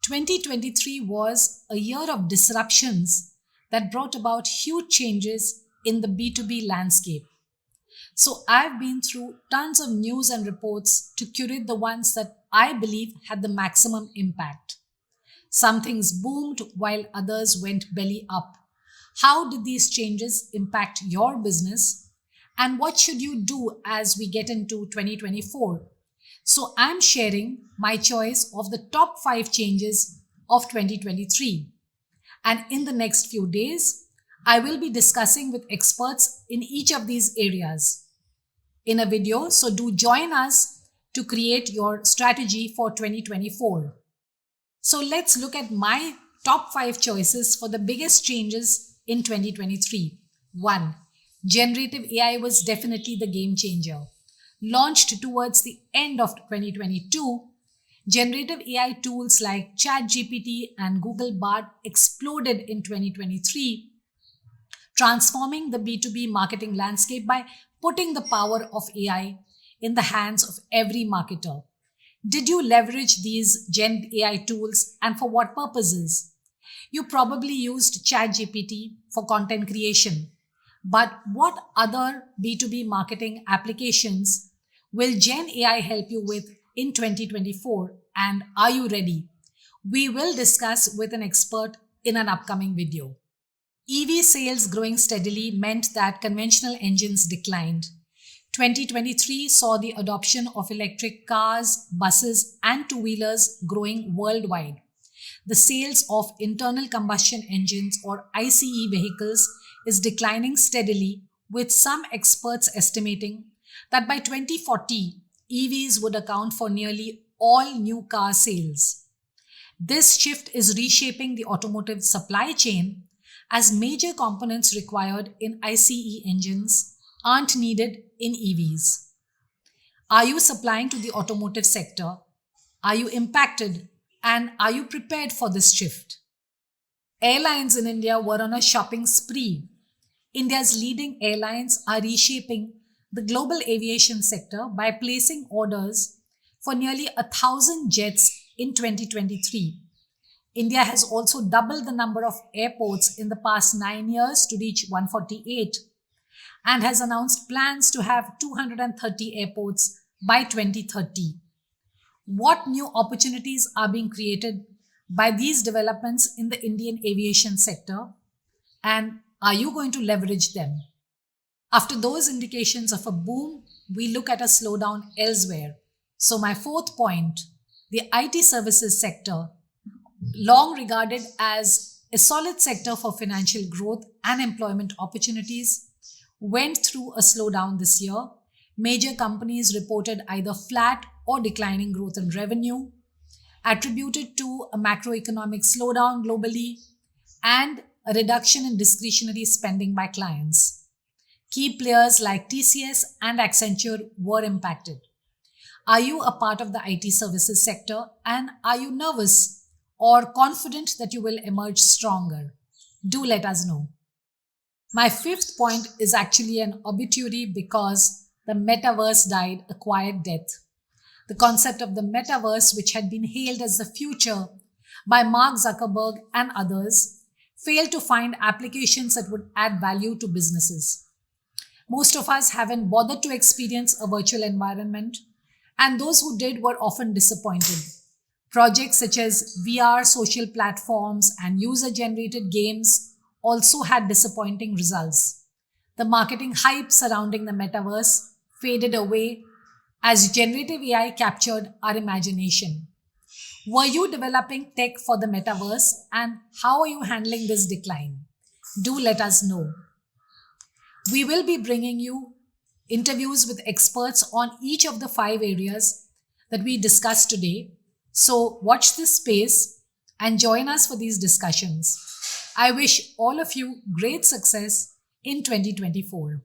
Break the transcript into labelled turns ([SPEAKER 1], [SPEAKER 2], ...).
[SPEAKER 1] 2023 was a year of disruptions that brought about huge changes in the B2B landscape. So I've been through tons of news and reports to curate the ones that I believe had the maximum impact. Some things boomed while others went belly up. How did these changes impact your business? And what should you do as we get into 2024? So I'm sharing my choice of the top 5 changes of 2023. And in the next few days, I will be discussing with experts in each of these areas in a video. So do join us to create your strategy for 2024. So let's look at my top 5 choices for the biggest changes in 2023. 1. Generative AI was definitely the game changer. Launched towards the end of 2022, generative AI tools like chatgpt and Google Bard exploded in 2023, transforming the B2B marketing landscape by putting the power of AI in the hands of every marketer. Did you leverage these Gen AI tools and for what purposes? You probably used ChatGPT for content creation. But what other B2B marketing applications will Gen AI help you with in 2024? And are you ready? We will discuss with an expert in an upcoming video. EV sales growing steadily meant that conventional engines declined. 2023 saw the adoption of electric cars, buses, and two-wheelers growing worldwide. The sales of internal combustion engines or ICE vehicles is declining steadily, with some experts estimating that by 2040, EVs would account for nearly all new car sales. This shift is reshaping the automotive supply chain as major components required in ICE engines aren't needed in EVs. Are you supplying to the automotive sector? Are you impacted? And are you prepared for this shift? Airlines in India were on a shopping spree. India's leading airlines are reshaping the global aviation sector by placing orders for nearly 1,000 jets in 2023. India has also doubled the number of airports in the past 9 years to reach 148 and has announced plans to have 230 airports by 2030. What new opportunities are being created by these developments in the Indian aviation sector, and are you going to leverage them? After those indications of a boom, we look at a slowdown elsewhere. So my 4th point, the IT services sector, long regarded as a solid sector for financial growth and employment opportunities, went through a slowdown this year. Major companies reported either flat or declining growth in revenue, attributed to a macroeconomic slowdown globally and a reduction in discretionary spending by clients. Key players like TCS and Accenture were impacted. Are you a part of the IT services sector, and are you nervous or confident that you will emerge stronger? Do let us know. My 5th point is actually an obituary because the metaverse died a quiet death. The concept of the metaverse, which had been hailed as the future by Mark Zuckerberg and others, failed to find applications that would add value to businesses. Most of us haven't bothered to experience a virtual environment, and those who did were often disappointed. Projects such as VR social platforms and user-generated games also had disappointing results. The marketing hype surrounding the metaverse faded away as generative AI captured our imagination. Were you developing tech for the metaverse, and how are you handling this decline? Do let us know. We will be bringing you interviews with experts on each of the 5 areas that we discussed today. So watch this space and join us for these discussions. I wish all of you great success in 2024.